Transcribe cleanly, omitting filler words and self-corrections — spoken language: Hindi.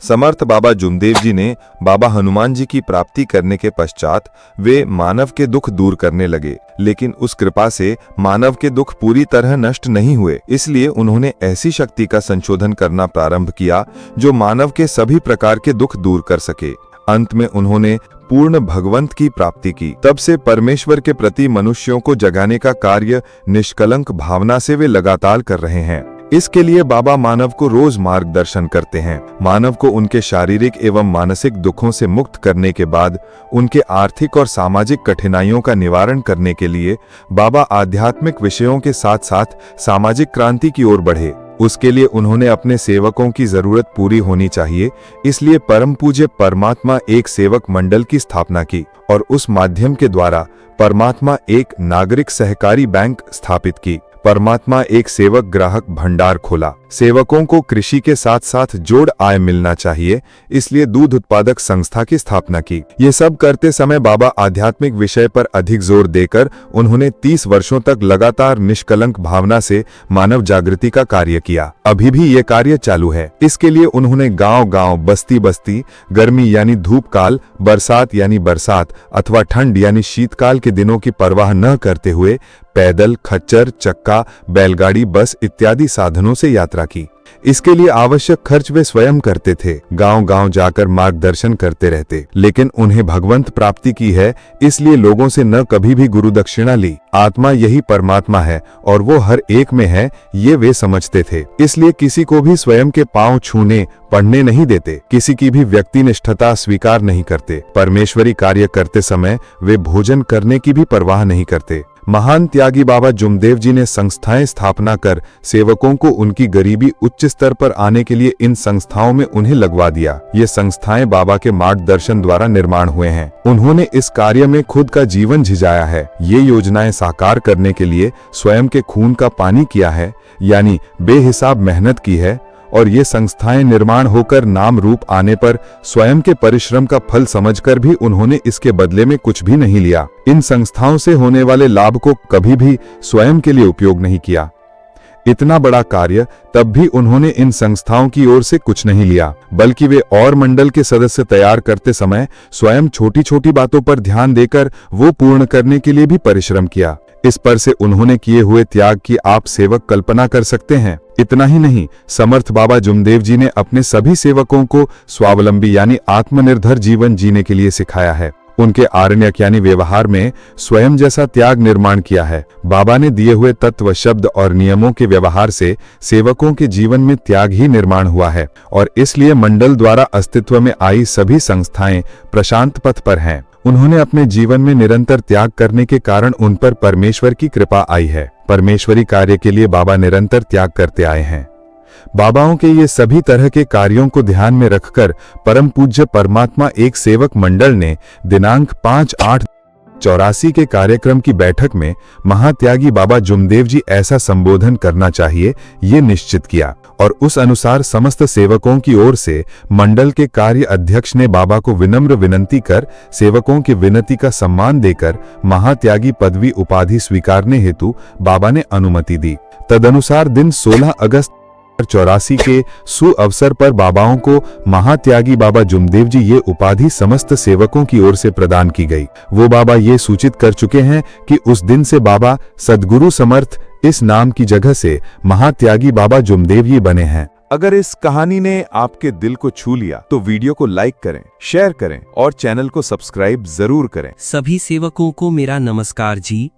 समर्थ बाबा जुमदेव जी ने बाबा हनुमान जी की प्राप्ति करने के पश्चात वे मानव के दुख दूर करने लगे, लेकिन उस कृपा से मानव के दुख पूरी तरह नष्ट नहीं हुए। इसलिए उन्होंने ऐसी शक्ति का संशोधन करना प्रारंभ किया जो मानव के सभी प्रकार के दुख दूर कर सके। अंत में उन्होंने पूर्ण भगवंत की प्राप्ति की। तब से परमेश्वर के प्रति मनुष्यों को जगाने का कार्य निष्कलंक भावना से वे लगातार कर रहे हैं। इसके लिए बाबा मानव को रोज मार्गदर्शन करते हैं। मानव को उनके शारीरिक एवं मानसिक दुखों से मुक्त करने के बाद उनके आर्थिक और सामाजिक कठिनाइयों का निवारण करने के लिए बाबा आध्यात्मिक विषयों के साथ साथ सामाजिक क्रांति की ओर बढ़े। उसके लिए उन्होंने अपने सेवकों की जरूरत पूरी होनी चाहिए, इसलिए परम पूज्य परमात्मा एक सेवक मंडल की स्थापना की और उस माध्यम के द्वारा परमात्मा एक नागरिक सहकारी बैंक स्थापित की। परमात्मा एक सेवक ग्राहक भंडार खोला। सेवकों को कृषि के साथ साथ जोड़ आय मिलना चाहिए, इसलिए दूध उत्पादक संस्था की स्थापना की। ये सब करते समय बाबा आध्यात्मिक विषय पर अधिक जोर देकर उन्होंने 30 वर्षों तक लगातार निष्कलंक भावना से मानव जागृति का कार्य किया। अभी भी ये कार्य चालू है। इसके लिए उन्होंने गांव-गांव, बस्ती-बस्ती, गर्मी यानी धूप काल, बरसात यानी बरसात अथवा ठंड यानी शीतकाल के दिनों की परवाह न करते हुए पैदल, खच्चर, चक्का, बैलगाड़ी, बस इत्यादि साधनों से यात्रा की। इसके लिए आवश्यक खर्च वे स्वयं करते थे। गांव-गांव जाकर मार्गदर्शन करते रहते, लेकिन उन्हें भगवंत प्राप्ति की है, इसलिए लोगों से न कभी भी गुरु दक्षिणा ली। आत्मा यही परमात्मा है और वो हर एक में है, ये वे समझते थे। इसलिए किसी को भी स्वयं के पांव छूने पढ़ने नहीं देते, किसी की भी व्यक्तिनिष्ठता स्वीकार नहीं करते। परमेश्वरी कार्य करते समय वे भोजन करने की भी परवाह नहीं करते। महान त्यागी बाबा जुमदेव जी ने संस्थाएं स्थापना कर सेवकों को उनकी गरीबी उच्च स्तर पर आने के लिए इन संस्थाओं में उन्हें लगवा दिया। ये संस्थाएं बाबा के मार्गदर्शन द्वारा निर्माण हुए हैं। उन्होंने इस कार्य में खुद का जीवन झिझाया है। ये योजनाएं साकार करने के लिए स्वयं के खून का पानी किया है, यानी बेहिसाब मेहनत की है, और ये संस्थाएं निर्माण होकर नाम रूप आने पर स्वयं के परिश्रम का फल समझकर भी उन्होंने इसके बदले में कुछ भी नहीं लिया। इन संस्थाओं से होने वाले लाभ को कभी भी स्वयं के लिए उपयोग नहीं किया। इतना बड़ा कार्य, तब भी उन्होंने इन संस्थाओं की ओर से कुछ नहीं लिया, बल्कि वे और मंडल के सदस्य तैयार करते समय स्वयं छोटी छोटी बातों पर ध्यान देकर वो पूर्ण करने के लिए भी परिश्रम किया। इस पर से उन्होंने किए हुए त्याग की आप सेवक कल्पना कर सकते हैं। इतना ही नहीं, समर्थ बाबा जुमदेव जी ने अपने सभी सेवकों को स्वावलंबी यानी आत्मनिर्भर जीवन जीने के लिए सिखाया है। उनके आरण्यक यानी व्यवहार में स्वयं जैसा त्याग निर्माण किया है। बाबा ने दिए हुए तत्व, शब्द और नियमों के व्यवहार से सेवकों के जीवन में त्याग ही निर्माण हुआ है और इसलिए मंडल द्वारा अस्तित्व में आई सभी संस्थाएं प्रशांत पथ पर हैं। उन्होंने अपने जीवन में निरंतर त्याग करने के कारण उन पर परमेश्वर की कृपा आई है। परमेश्वरी कार्य के लिए बाबा निरंतर त्याग करते आए हैं। बाबाओं के ये सभी तरह के कार्यों को ध्यान में रखकर परम पूज्य परमात्मा एक सेवक मंडल ने दिनांक 5/8/84 के कार्यक्रम की बैठक में महात्यागी बाबा जुमदेव जी ऐसा संबोधन करना चाहिए, ये निश्चित किया और उस अनुसार समस्त सेवकों की ओर से मंडल के कार्य अध्यक्ष ने बाबा को विनम्र विनंती कर सेवकों की विनती का सम्मान देकर महात्यागी पदवी उपाधि स्वीकारने हेतु बाबा ने अनुमति दी। तदनुसार दिन 16 अगस्त 84 के सुअवसर पर बाबाओं को महात्यागी बाबा जुमदेव जी ये उपाधि समस्त सेवकों की ओर से प्रदान की गई। वो बाबा ये सूचित कर चुके हैं कि उस दिन से बाबा सद्गुरु समर्थ इस नाम की जगह से महात्यागी बाबा जुमदेव जी बने हैं। अगर इस कहानी ने आपके दिल को छू लिया तो वीडियो को लाइक करें, शेयर करें और चैनल को सब्सक्राइब जरूर करें। सभी सेवकों को मेरा नमस्कार जी।